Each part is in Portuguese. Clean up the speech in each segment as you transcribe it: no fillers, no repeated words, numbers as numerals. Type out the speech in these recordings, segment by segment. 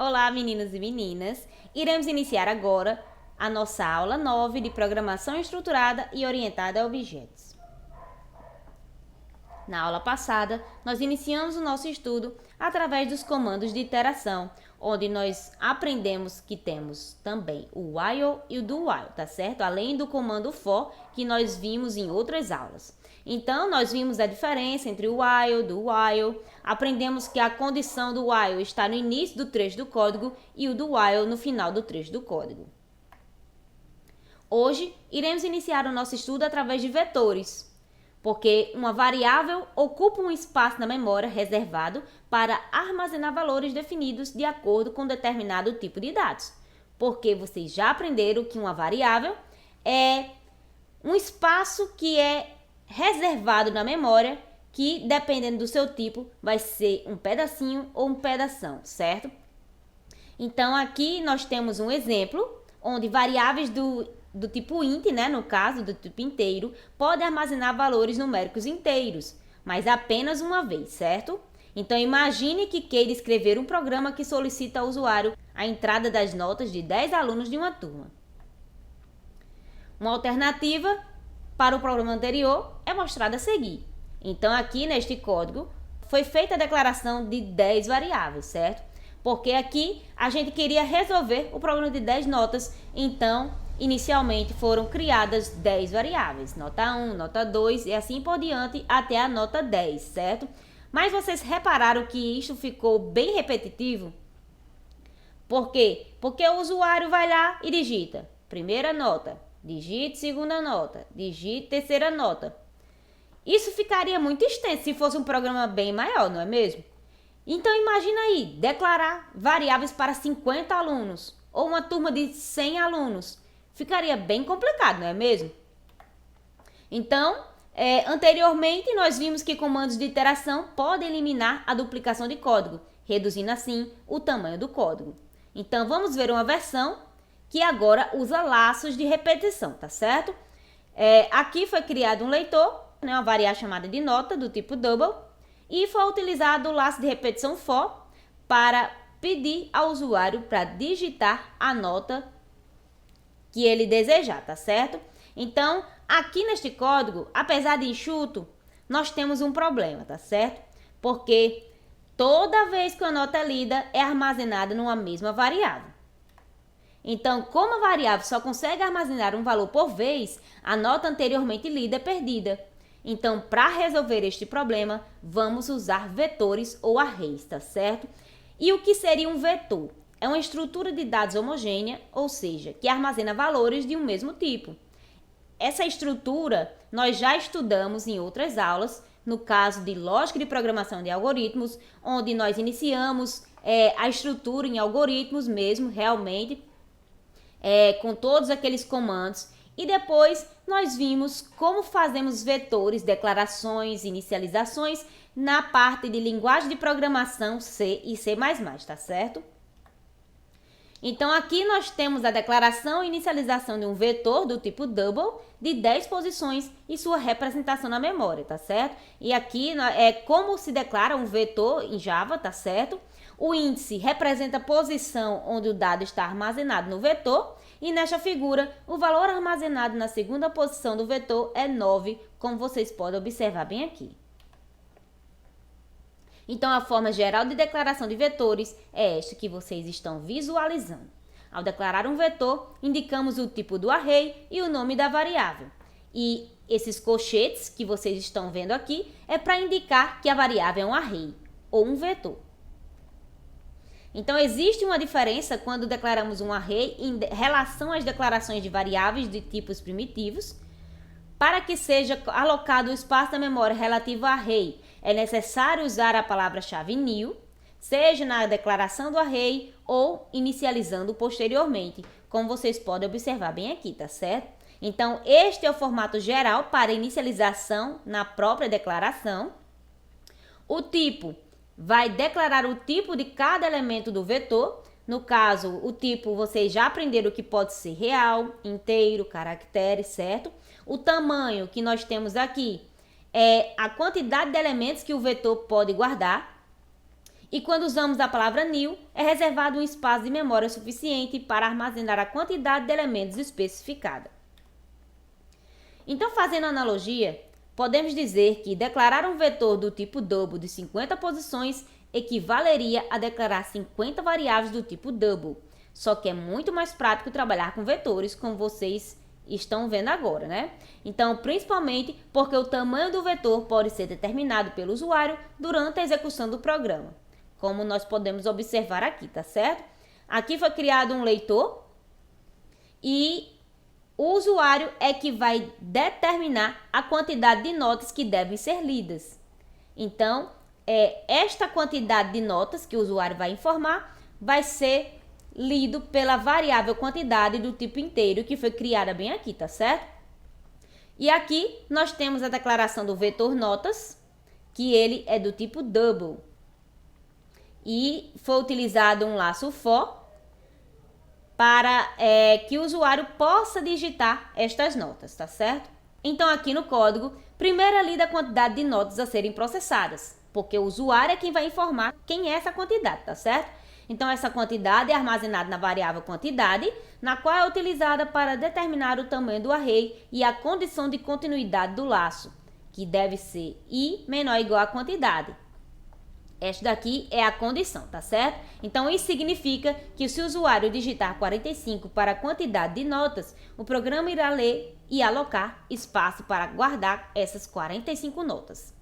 Olá, meninos e meninas! Iremos iniciar agora a nossa aula 9 de Programação Estruturada e Orientada a Objetos. Na aula passada, nós iniciamos o nosso estudo através dos comandos de iteração, onde nós aprendemos que temos também o while e o do while, tá certo? Além do comando for, que nós vimos em outras aulas. Então, nós vimos a diferença entre o while, do while, aprendemos que a condição do while está no início do trecho do código e o do while no final do trecho do código. Hoje, iremos iniciar o nosso estudo através de vetores, porque uma variável ocupa um espaço na memória reservado para armazenar valores definidos de acordo com determinado tipo de dados. Porque vocês já aprenderam que uma variável é um espaço que é reservado na memória, que dependendo do seu tipo vai ser um pedacinho ou um pedação, certo? Então aqui nós temos um exemplo onde variáveis do tipo int, né, no caso do tipo inteiro, podem armazenar valores numéricos inteiros, mas apenas uma vez, certo? Então imagine que queira escrever um programa que solicita ao usuário a entrada das notas de 10 alunos de uma turma. Uma alternativa para o problema anterior é mostrada a seguir. Então aqui neste código foi feita a declaração de 10 variáveis, certo? Porque aqui a gente queria resolver o problema de 10 notas, então inicialmente foram criadas 10 variáveis, nota 1, nota 2 e assim por diante até a nota 10, certo? Mas vocês repararam que isso ficou bem repetitivo? Por quê? Porque o usuário vai lá e digita primeira nota, digite segunda nota, digite terceira nota. Isso ficaria muito extenso se fosse um programa bem maior, não é mesmo? Então imagina aí, declarar variáveis para 50 alunos ou uma turma de 100 alunos. Ficaria bem complicado, não é mesmo? Então, anteriormente nós vimos que comandos de iteração podem eliminar a duplicação de código, reduzindo assim o tamanho do código. Então vamos ver uma versão que agora usa laços de repetição, tá certo? Aqui foi criado um leitor, né, uma variável chamada de nota do tipo double, e foi utilizado o laço de repetição for para pedir ao usuário para digitar a nota que ele desejar, tá certo? Então, aqui neste código, apesar de enxuto, nós temos um problema, tá certo? Porque toda vez que a nota é lida, é armazenada numa mesma variável. Então, como a variável só consegue armazenar um valor por vez, a nota anteriormente lida é perdida. Então, para resolver este problema, vamos usar vetores ou arrays, tá certo? E o que seria um vetor? É uma estrutura de dados homogênea, ou seja, que armazena valores de um mesmo tipo. Essa estrutura nós já estudamos em outras aulas, no caso de lógica de programação de algoritmos, onde nós iniciamos a estrutura em algoritmos mesmo, realmente, com todos aqueles comandos. E depois nós vimos como fazemos vetores, declarações, inicializações na parte de linguagem de programação C e C++, tá certo? Então aqui nós temos a declaração e inicialização de um vetor do tipo double de 10 posições e sua representação na memória, tá certo? E aqui é como se declara um vetor em Java, tá certo? O índice representa a posição onde o dado está armazenado no vetor. E nesta figura, o valor armazenado na segunda posição do vetor é 9, como vocês podem observar bem aqui. Então, a forma geral de declaração de vetores é esta que vocês estão visualizando. Ao declarar um vetor, indicamos o tipo do array e o nome da variável. E esses colchetes que vocês estão vendo aqui é para indicar que a variável é um array ou um vetor. Então, existe uma diferença quando declaramos um array em relação às declarações de variáveis de tipos primitivos. Para que seja alocado o espaço da memória relativo ao array, é necessário usar a palavra-chave new, seja na declaração do array ou inicializando posteriormente, como vocês podem observar bem aqui, tá certo? Então, este é o formato geral para inicialização na própria declaração. O tipo vai declarar o tipo de cada elemento do vetor. No caso, o tipo vocês já aprenderam que pode ser real, inteiro, caractere, certo? O tamanho que nós temos aqui é a quantidade de elementos que o vetor pode guardar. E quando usamos a palavra new, é reservado um espaço de memória suficiente para armazenar a quantidade de elementos especificada. Então, fazendo analogia, podemos dizer que declarar um vetor do tipo double de 50 posições equivaleria a declarar 50 variáveis do tipo double. Só que é muito mais prático trabalhar com vetores, como vocês estão vendo agora, né? Então, principalmente porque o tamanho do vetor pode ser determinado pelo usuário durante a execução do programa, como nós podemos observar aqui, tá certo? Aqui foi criado um leitor e o usuário é que vai determinar a quantidade de notas que devem ser lidas. Então, esta quantidade de notas que o usuário vai informar vai ser lido pela variável quantidade do tipo inteiro que foi criada bem aqui, tá certo? E aqui nós temos a declaração do vetor notas, que ele é do tipo double. E foi utilizado um laço for para que o usuário possa digitar estas notas, tá certo? Então aqui no código, primeiro é lida a quantidade de notas a serem processadas, porque o usuário é quem vai informar quem é essa quantidade, tá certo? Então, essa quantidade é armazenada na variável quantidade, na qual é utilizada para determinar o tamanho do array e a condição de continuidade do laço, que deve ser i menor ou igual à quantidade. Esta daqui é a condição, tá certo? Então, isso significa que se o usuário digitar 45 para a quantidade de notas, o programa irá ler e alocar espaço para guardar essas 45 notas.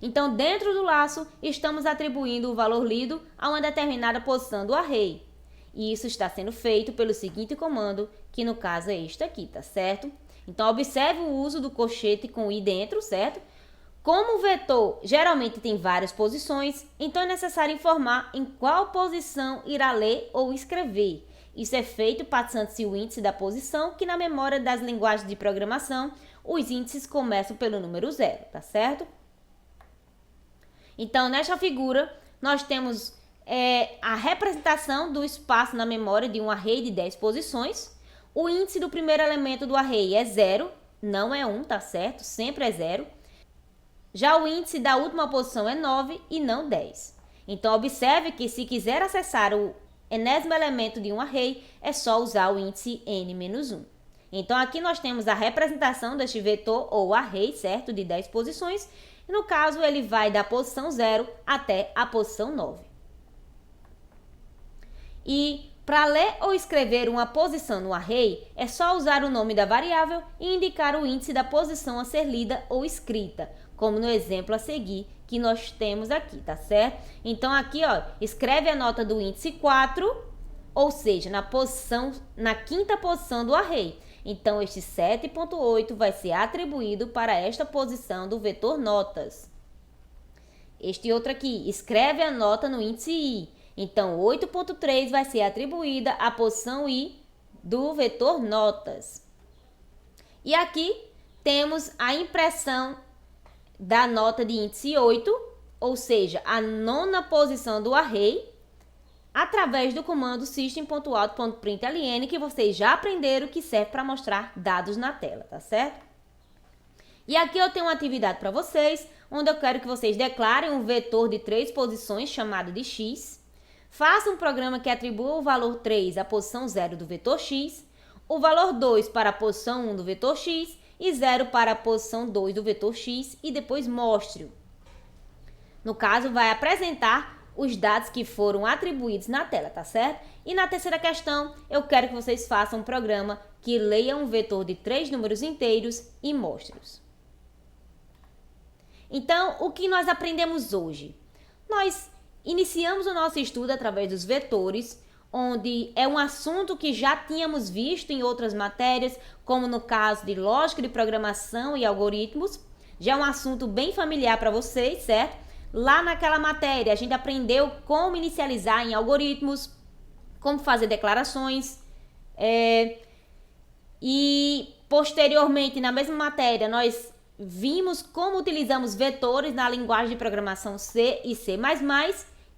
Então, dentro do laço, estamos atribuindo o valor lido a uma determinada posição do array. E isso está sendo feito pelo seguinte comando, que no caso é este aqui, tá certo? Então, observe o uso do colchete com i dentro, certo? Como o vetor geralmente tem várias posições, então é necessário informar em qual posição irá ler ou escrever. Isso é feito passando-se o índice da posição, que na memória das linguagens de programação, os índices começam pelo número 0, tá certo? Então, nesta figura, nós temos a representação do espaço na memória de um array de 10 posições. O índice do primeiro elemento do array é 0, não é 1, tá certo? Sempre é 0. Já o índice da última posição é 9 e não 10. Então, observe que se quiser acessar o enésimo elemento de um array, é só usar o índice n-1. Então, aqui nós temos a representação deste vetor ou array, certo? De 10 posições. No caso, ele vai da posição 0 até a posição 9. E para ler ou escrever uma posição no array, é só usar o nome da variável e indicar o índice da posição a ser lida ou escrita, como no exemplo a seguir que nós temos aqui, tá certo? Então aqui, ó, escreve a nota do índice 4, ou seja, na quinta posição do array. Então, este 7.8 vai ser atribuído para esta posição do vetor notas. Este outro aqui, escreve a nota no índice i. Então, 8.3 vai ser atribuída à posição i do vetor notas. E aqui temos a impressão da nota de índice 8, ou seja, a nona posição do array, através do comando system.out.println, que vocês já aprenderam que serve para mostrar dados na tela, tá certo? E aqui eu tenho uma atividade para vocês, onde eu quero que vocês declarem um vetor de 3 posições chamado de x, façam um programa que atribua o valor 3 à posição 0 do vetor x, o valor 2 para a posição 1 do vetor x e 0 para a posição 2 do vetor x e depois mostre-o. No caso, vai apresentar os dados que foram atribuídos na tela, tá certo? E na terceira questão, eu quero que vocês façam um programa que leia um vetor de 3 números inteiros e mostre-os. Então, o que nós aprendemos hoje? Nós iniciamos o nosso estudo através dos vetores, onde é um assunto que já tínhamos visto em outras matérias, como no caso de lógica de programação e algoritmos. Já é um assunto bem familiar para vocês, certo? Lá naquela matéria, a gente aprendeu como inicializar em algoritmos, como fazer declarações, e posteriormente, na mesma matéria, nós vimos como utilizamos vetores na linguagem de programação C e C++,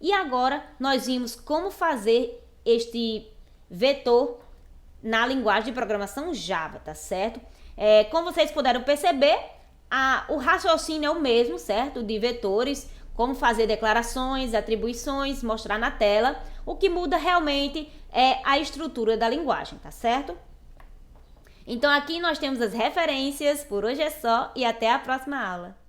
e agora nós vimos como fazer este vetor na linguagem de programação Java, tá certo? Como vocês puderam perceber, o raciocínio é o mesmo, certo? De vetores, como fazer declarações, atribuições, mostrar na tela. O que muda realmente é a estrutura da linguagem, tá certo? Então aqui nós temos as referências, por hoje é só e até a próxima aula.